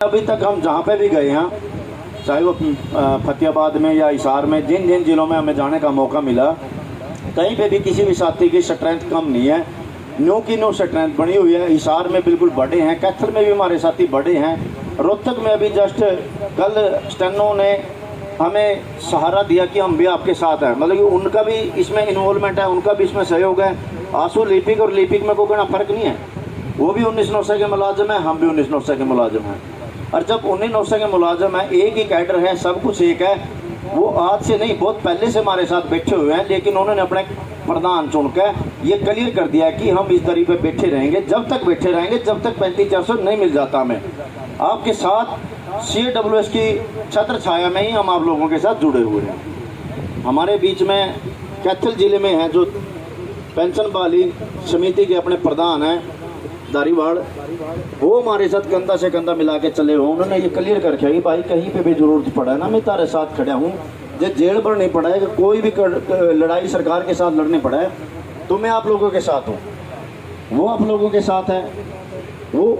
अभी तक हम जहाँ पे भी गए हैं, चाहे वो फतेहाबाद में या हिसार में, जिन जिन जिलों में हमें जाने का मौका मिला, कहीं पे भी किसी भी साथी की स्ट्रेंथ कम नहीं है। न्यू की न्यू स्ट्रेंथ बनी हुई है। हिसार में बिल्कुल बड़े हैं, कैथल में भी हमारे साथी बड़े हैं, रोहतक में अभी जस्ट कल स्टेनो ने हमें सहारा दिया कि हम भी आपके साथ हैं। मतलब कि उनका भी इसमें इन्वॉल्वमेंट है, उनका भी इसमें सहयोग है। आंसू लिपिक और लिपिक में कोई कोई फ़र्क नहीं है। वो भी 19 के मुलाजिम हैं, हम भी 19 के मुलाजिम हैं। और जब 19 के मुलाजिम हैं, एक ही कैडर है, सब कुछ एक है। वो आज से नहीं, बहुत पहले से हमारे साथ बैठे हुए हैं, लेकिन उन्होंने अपने प्रधान चुनकर ये क्लियर कर दिया कि हम इस दरी पे बैठे रहेंगे, जब तक बैठे रहेंगे, जब तक 35-400 नहीं मिल जाता हमें। आपके साथ CWS की छत्र छाया में ही हम आप लोगों के साथ जुड़े हुए हैं। हमारे बीच में कैथल ज़िले में है जो पेंशन बहाली समिति के अपने प्रधान हैं दारीवाड़, वो हमारे साथ कंधा से कंधा मिला के चले हुए। उन्होंने ये क्लियर करके कि भाई कहीं पे भी ज़रूरत पड़ा है ना, मैं तारे साथ खड़ा हूँ। जब जेल पर नहीं पड़ा है, कोई भी लड़ाई सरकार के साथ लड़ने पड़ा है तो मैं आप लोगों के साथ हूँ, वो आप लोगों के साथ है। वो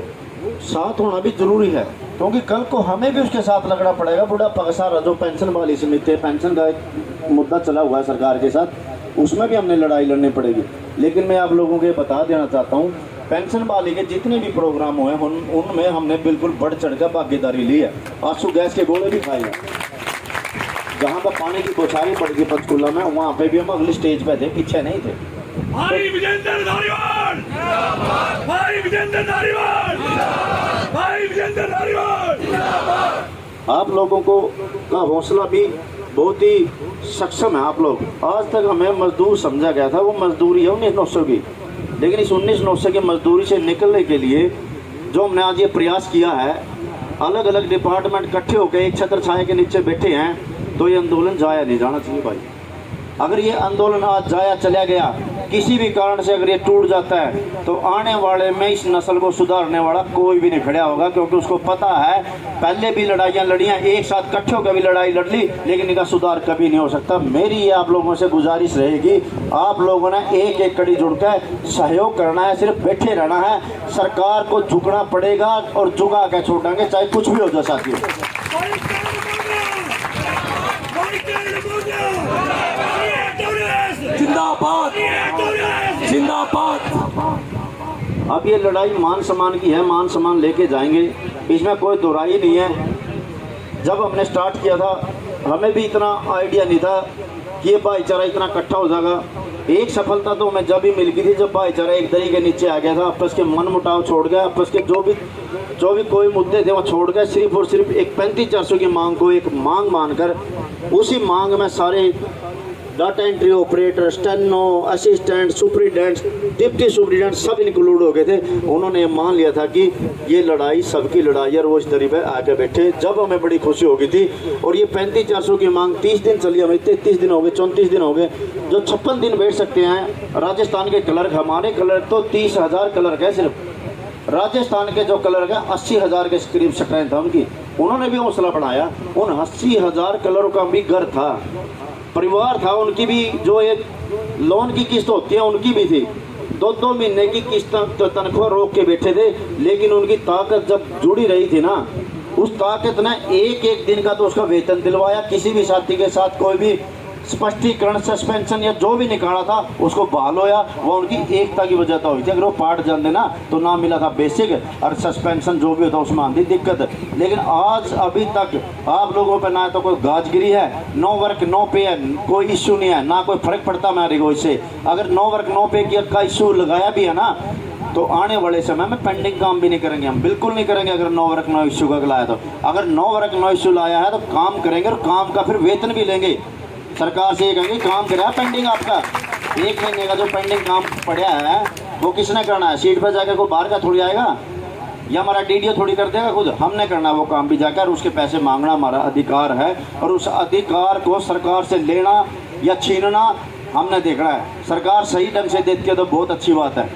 साथ होना भी ज़रूरी है, क्योंकि कल को हमें भी उसके साथ लगना पड़ेगा। बुढ़ापा का सारा जो पेंशन वाली समिति है, पेंशन का एक मुद्दा चला हुआ है सरकार के साथ, उसमें भी हमने लड़ाई लड़नी पड़ेगी। लेकिन मैं आप लोगों को बता देना चाहता हूँ, पेंशन वाली के जितने भी प्रोग्राम हुए उनमें हमने बिल्कुल बढ़ चढ़ कर भागीदारी ली है। आंसू गैस के गोले भी खाए हैं। जहाँ पर पानी की बौछारें पड़ गई पंचकूला में, वहाँ पे भी हम अगली स्टेज पे थे, पीछे नहीं थे। भाई विजेंद्र धारीवाल, भाई विजेंद्र धारीवाल, भाई विजेंद्र धारीवाल। आप लोगों को का हौसला भी बहुत ही सक्षम है। आप लोग, आज तक हमें मजदूर समझा गया था, वो मजदूरी है 1900 की, लेकिन इस 1900 की मजदूरी से निकलने के लिए जो हमने आज ये प्रयास किया है, अलग अलग डिपार्टमेंट इकट्ठे होकर एक छत्र छाया के नीचे बैठे हैं, तो ये आंदोलन जाया नहीं जाना चाहिए भाई। अगर ये आंदोलन आज जाया चला गया, किसी भी कारण से अगर ये टूट जाता है, तो आने वाले में इस नस्ल को सुधारने वाला कोई भी नहीं खड़ा होगा, क्योंकि उसको पता है पहले भी लड़ाइयाँ लड़ियाँ, एक साथ इकट्ठे होकर भी लड़ाई लड़ ली, लेकिन इनका सुधार कभी नहीं हो सकता। मेरी ये आप लोगों से गुजारिश रहेगी, आप लोगों ने एक एक कड़ी जुड़कर सहयोग करना है, सिर्फ बैठे रहना है। सरकार को झुकना पड़ेगा और झुका के छोड़ेंगे, चाहे कुछ भी हो जाए साथियों। जिंदाबाद, जिंदाबाद। अब ये लड़ाई मान सम्मान की है, मान सम्मान लेके जाएंगे, इसमें कोई दोहराई नहीं है। जब हमने स्टार्ट किया था, हमें भी इतना आइडिया नहीं था कि ये भाईचारा इतना इकट्ठा हो जाएगा। एक सफलता तो हमें जब भी मिल गई थी, जब भाईचारा एक दरी के नीचे आ गया था, आपस के मन मुटाव छोड़ गया, आपस के जो भी कोई मुद्दे थे वो छोड़ गए, सिर्फ और सिर्फ एक 35-400 की मांग को एक मांग मानकर, उसी मांग में सारे data entry operator, steno, assistant, superintendent, deputy superintendent सब इंक्लूड हो गए थे। उन्होंने मान लिया था कि ये लड़ाई सबकी लड़ाई है, रोज दरी पे आके बैठे। जब हमें बड़ी खुशी हो गई थी, और ये 35-400 की मांग 30 दिन चली, हमें 33 दिन हो गए, 34 दिन हो गए। जो 56 दिन बैठ सकते हैं, राजस्थान के क्लर्क, हमारे क्लर्क तो 30,000 क्लर्क है सिर्फ। राजस्थान के जो क्लर्क है 80,000 के करीब स्ट्रेंथ था उनकी। उन्होंने भी हौसला बढ़ाया। उन 80,000 क्लर्कों का भी घर था, परिवार था, उनकी भी जो एक लोन की किस्त होती है उनकी भी थी। 2-2 महीने की किस्त तनख्वाह रोक के बैठे थे, लेकिन उनकी ताकत जब जुड़ी रही थी ना, उस ताकत ने एक एक दिन का तो उसका वेतन दिलवाया। किसी भी साथी के साथ कोई भी स्पष्टीकरण, सस्पेंशन या जो भी निकाला था, उसको बहाल होया। वो उनकी एकता की वजह तो हुई थी। अगर वो पार्ट जान देना तो ना मिला था बेसिक और सस्पेंशन जो भी होता उसमें आती दिक्कत। लेकिन आज अभी तक आप लोगों पे ना तो कोई गाजगिरी है, नो वर्क नो पे है, कोई इश्यू नहीं है, ना कोई फर्क पड़ता हमारे को इससे। अगर नो वर्क नो पे का इश्यू लगाया भी है ना, तो आने वाले समय में पेंडिंग काम भी नहीं करेंगे, हम बिल्कुल नहीं करेंगे। अगर नो वर्क नो इश्यू का लाया तो, अगर नो वर्क नो इश्यू लाया है तो काम करेंगे, और काम का फिर वेतन भी लेंगे। सरकार से ये कहेंगे काम करा पेंडिंग आपका, 1 महीने का जो पेंडिंग काम पड़ा है वो किसने करना है? सीट पर जाकर कोई बाहर का थोड़ी आएगा, या हमारा DDO थोड़ी कर देगा, खुद हमने करना वो काम भी जाकर। उसके पैसे मांगना हमारा अधिकार है, और उस अधिकार को सरकार से लेना या छीनना हमने देखना है। सरकार सही ढंग से देती है तो बहुत अच्छी बात है।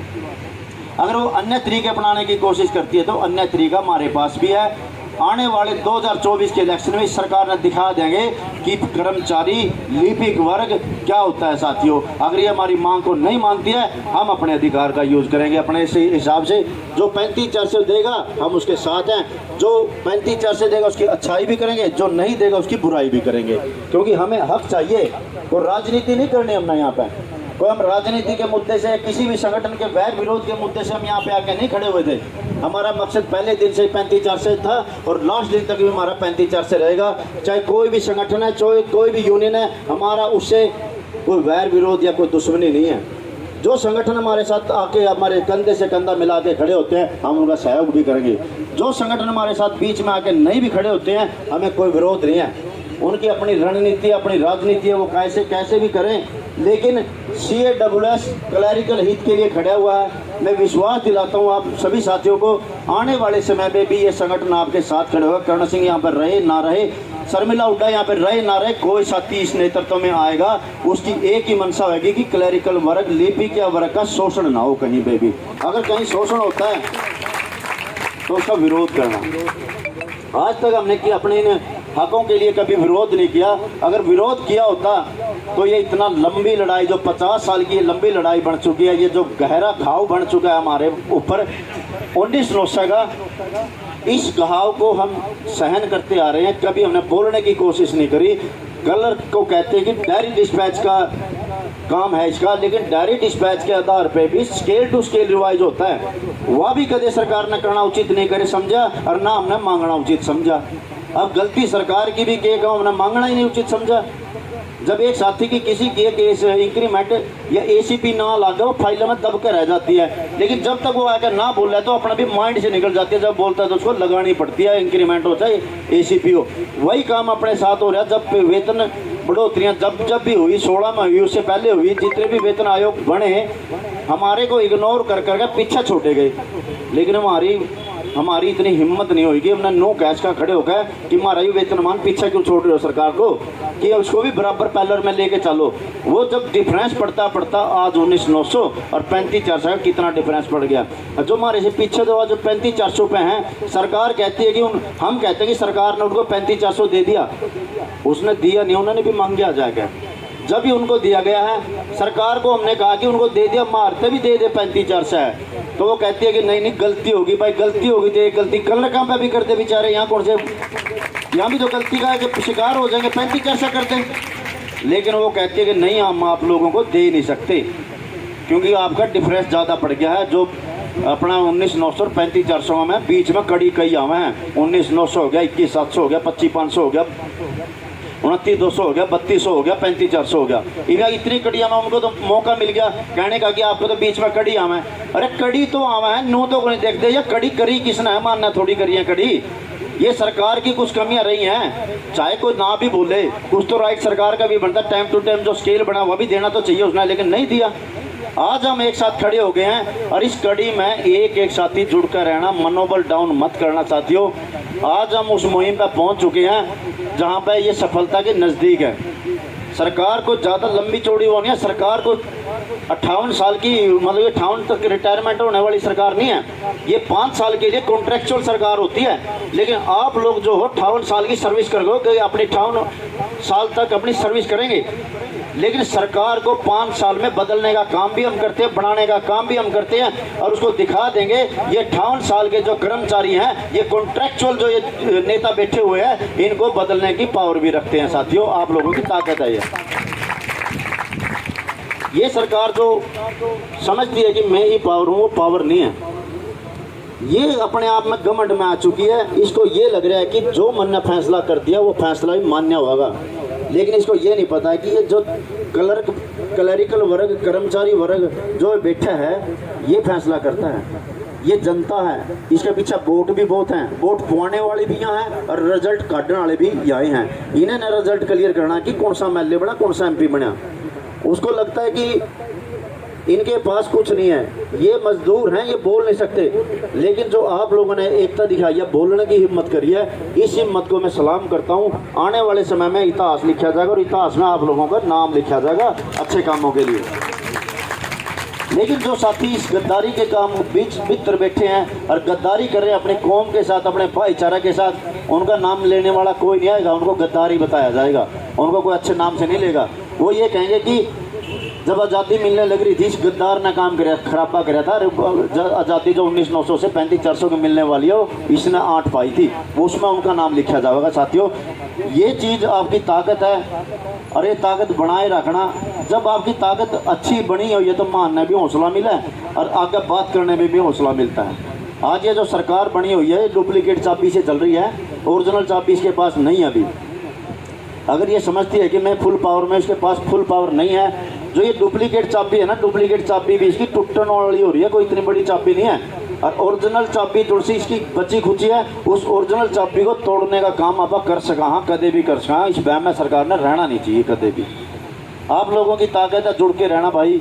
अगर वो अन्य तरीके अपनाने की कोशिश करती है तो अन्य तरीका हमारे पास भी है। आने वाले 2024 के इलेक्शन में इस सरकार ने दिखा देंगे कि कर्मचारी लिपिक वर्ग क्या होता है साथियों। अगर ये हमारी मांग को नहीं मानती है, हम अपने अधिकार का यूज करेंगे अपने से हिसाब से। जो 35-400 देगा हम उसके साथ हैं, जो 35-400 देगा उसकी अच्छाई भी करेंगे, जो नहीं देगा उसकी बुराई भी करेंगे, क्योंकि हमें हक चाहिए। कोई राजनीति नहीं करनी हमने यहाँ पे, कोई हम राजनीति के मुद्दे से, किसी भी संगठन के वैर विरोध के मुद्दे से हम यहाँ पे आके नहीं खड़े हुए थे। हमारा मकसद पहले दिन से 35-400 था और लास्ट दिन तक भी हमारा 35-400 रहेगा। चाहे कोई भी संगठन है, चाहे कोई भी यूनियन है, हमारा उससे कोई वैर विरोध या कोई दुश्मनी नहीं है। जो संगठन हमारे साथ आके हमारे कंधे से कंधा मिला के खड़े होते हैं, हम उनका सहयोग भी करेंगे। जो संगठन हमारे साथ बीच में आके नहीं भी खड़े होते हैं, हमें कोई विरोध नहीं है। उनकी अपनी रणनीति, अपनी राजनीति है, वो कैसे भी करें, लेकिन CAWS क्लैरिकल हित के लिए खड़ा हुआ है। मैं विश्वास दिलाता हूँ आप सभी साथियों को, आने वाले समय में भी ये संगठन आपके साथ खड़े होगा। कर्ण सिंह यहाँ पर रहे ना रहे, शर्मिला हुड्डा यहाँ पर रहे ना रहे, कोई साथी इस नेतृत्व में आएगा, उसकी एक ही मंशा होगी कि क्लैरिकल वर्ग, लिपिक या वर्ग का शोषण ना हो कहीं पे भी। अगर कहीं शोषण होता है तो उसका विरोध करना। आज तक हमने कि अपने इन हकों के लिए कभी विरोध नहीं किया। अगर विरोध किया होता तो ये इतना लंबी लड़ाई, जो 50 साल की लंबी लड़ाई बन चुकी है, ये जो गहरा घाव बन चुका है हमारे ऊपर 19 का, इस घाव को हम सहन करते आ रहे हैं। कभी हमने बोलने की कोशिश नहीं करी। कलर को कहते हैं कि डायरी डिस्पैच का काम है इसका, लेकिन डायरी डिस्पैच के आधार पे भी स्केल टू स्केल रिवाइज होता है। वह भी कभी सरकार ने करना उचित नहीं करे समझा, और ना हमने मांगना उचित समझा। अब गलती सरकार की भी के हमने मांगना ही नहीं उचित समझा। जब एक साथी की किसी की केस इंक्रीमेंट या ACP ना लागे, वो फाइल में दब के रह जाती है, लेकिन जब तक वो आकर ना बोल रहा है तो अपना भी माइंड से निकल जाती है। जब बोलता है तो उसको लगानी पड़ती है, इंक्रीमेंट हो चाहे ACP हो। वही काम अपने साथ हो रहा है। जब वेतन बढ़ोतरियाँ जब भी हुई, 16 में हुई, उससे पहले हुई, जितने भी वेतन आयोग बने, हमारे को इग्नोर कर करके पीछे छोड़े गए। लेकिन हमारी इतनी हिम्मत नहीं होगी, हमने नो कैश का खड़े होकर कि हमारा ये वेतनमान पीछे क्यों छोड़ रहे हो सरकार को, कि उसको भी बराबर पैलर में लेके चलो। वो जब डिफरेंस पड़ता आज 19,900 और 35,400 का कितना डिफरेंस पड़ गया। जो हमारे से पीछे जो आज 35,400 पे हैं, सरकार कहती है कि हम कहते हैं कि सरकार ने उनको 35,400 दे दिया। उसने दिया नहीं, उन्होंने भी मांगे आ जाएगा। जब भी उनको दिया गया है, सरकार को हमने कहा कि उनको दे दिया, मारते भी दे 35,400 है, तो वो कहती है कि नहीं गलती होगी। भाई गलती होगी तो एक गलती कल काम पे भी करते बेचारे। यहाँ कौन से, यहाँ भी तो गलती का है, शिकार हो जाएंगे, 35,400 करते। लेकिन वो कहती है कि नहीं, हम आप लोगों को दे नहीं सकते क्योंकि आपका डिफरेंस ज़्यादा पड़ गया है। जो अपना 19,900 और 35,400 में बीच में कड़ी कई आवे हैं। 19,900 हो गया, 21,700 हो गया, 25,500 हो गया, 29,200 हो गया, 3200 हो गया, 35,400 हो गया। इतनी कड़ियाँ में उनको तो मौका मिल गया कहने का कि आपको तो बीच में कड़ी आवा है। अरे कड़ी तो आवा है, नो तो नहीं देखते, या कड़ी करी किसने है, मानना थोड़ी करी है कड़ी। ये सरकार की कुछ कमियां रही हैं, चाहे कोई ना भी बोले, कुछ तो राइट सरकार का भी बनता है। टाइम टू टाइम जो स्केल बना वह भी देना तो चाहिए उसने, लेकिन नहीं दिया। आज हम एक साथ खड़े हो गए हैं और इस कड़ी में एक साथी जुड़ कर रहना, मनोबल डाउन मत करना साथियों। आज हम उस मुहिम पर पहुंच चुके हैं जहां पर ये सफलता के नज़दीक है। सरकार को ज़्यादा लंबी चौड़ी होनी है। सरकार को 58 साल की, मतलब 58 तक रिटायरमेंट होने वाली सरकार नहीं है। ये 5 साल के लिए कॉन्ट्रेक्चुअल सरकार होती है। लेकिन आप लोग जो हो 58 साल की सर्विस करोगे, अपनी 58 साल तक अपनी सर्विस करेंगे। लेकिन सरकार को 5 साल में बदलने का काम भी हम करते हैं, बनाने का काम भी हम करते हैं, और उसको दिखा देंगे। ये 58 साल के जो कर्मचारी हैं, ये कॉन्ट्रेक्चुअल जो ये नेता बैठे हुए हैं, इनको बदलने की पावर भी रखते हैं साथियों। आप लोगों की ताकत है ये सरकार जो समझती है कि मैं ही पावर हूँ, वो पावर नहीं है। ये अपने आप में घमंड में आ चुकी है। इसको ये लग रहा है कि जो मन ने फैसला कर दिया वो फैसला भी मान्य होगा। लेकिन इसको ये नहीं पता है कि ये जो क्लरिकल वर्ग, कर्मचारी वर्ग जो बैठा है, ये फैसला करता है, ये जनता है। इसके पीछे वोट भी बहुत हैं, वोट पुआने वाले भी यहाँ हैं और रिजल्ट काटने वाले भी यहाँ हैं। इन्हें ना रिजल्ट क्लियर करना कि कौन सा MLA बना, कौन सा MP बना। उसको लगता है कि इनके पास कुछ नहीं है, ये मजदूर हैं, ये बोल नहीं सकते। लेकिन जो आप लोगों ने एकता दिखाई है, बोलने की हिम्मत करी है, इस हिम्मत को मैं सलाम करता हूँ। आने वाले समय में इतिहास लिखा जाएगा और इतिहास में आप लोगों का नाम लिखा जाएगा अच्छे कामों के लिए। लेकिन जो साथी इस गद्दारी के काम बीच भीतर बैठे हैं और गद्दारी कर रहे हैं अपने कौम के साथ, अपने भाईचारा के साथ, उनका नाम लेने वाला कोई नहीं आएगा, उनको गद्दारी बताया जाएगा, उनको कोई अच्छे नाम से नहीं लेगा। वो ये कहेंगे कि जब आज़ादी मिलने लग रही थी इस गद्दार ने काम कराया, खराबा कराया था। आज़ादी जो 1900 से 3500 की मिलने वाली है, इसने 8 पाई थी, वो उसमें उनका नाम लिखा जाएगा। साथियों, ये चीज़ आपकी ताकत है और ये ताकत बनाए रखना। जब आपकी ताकत अच्छी बनी हुई है तो मानने भी हौसला मिला है और आगे बात करने में भी हौसला मिलता है। आज ये जो सरकार बनी हुई है डुप्लीकेट चाबी से चल रही है, ओरिजिनल चाबी इसके पास नहीं है अभी। अगर ये समझती है कि मैं फुल पावर में, इसके पास फुल पावर नहीं है। जो ये डुप्लीकेट चाबी है ना, डुप्लीकेट चाबी भी इसकी टूटने वाली हो रही है, कोई इतनी बड़ी चाबी नहीं है। और ओरिजिनल चाबी थोड़ी सी इसकी बची खुची है, उस ओरिजिनल चाबी को तोड़ने का काम आप कर सका। हाँ, कदे भी कर सका। इस बहम में सरकार ने रहना नहीं चाहिए कदे भी। आप लोगों की ताकत है जुड़ के रहना भाई।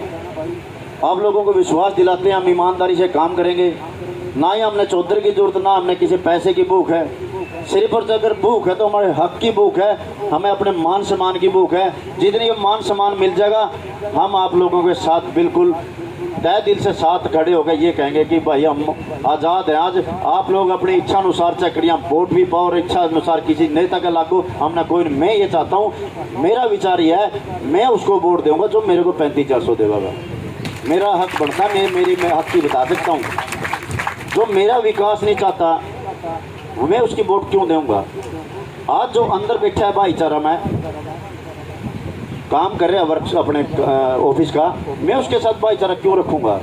आप लोगों को विश्वास दिलाते हैं हम ईमानदारी से काम करेंगे। ना ही हमने चौधरी की जरूरत, ना हमने किसी पैसे की भूख है। सिर्फ और अगर भूख है तो हमारे हक की भूख है, हमें अपने मान सम्मान की भूख है। जितनी ये मान सम्मान मिल जाएगा, हम आप लोगों के साथ बिल्कुल तय दिल से साथ खड़े होकर ये कहेंगे कि भाई हम आज़ाद हैं। आज आप लोग अपनी इच्छा अनुसार चक्रियाँ वोट भी पाओ और इच्छा अनुसार किसी नेता का लागू हमने कोई। मैं ये चाहता हूँ, मेरा विचार ये है, मैं उसको वोट दूंगा जो मेरे को 3500 देगा। मेरा हक बढ़ता है, मैं हक की बता सकता हूँ। जो मेरा विकास नहीं चाहता मैं उसकी वोट क्यों दूंगा। आज जो अंदर बैठा है भाईचारा में काम कर रहे हैं वर्क अपने ऑफिस का, मैं उसके साथ भाईचारा क्यों रखूंगा।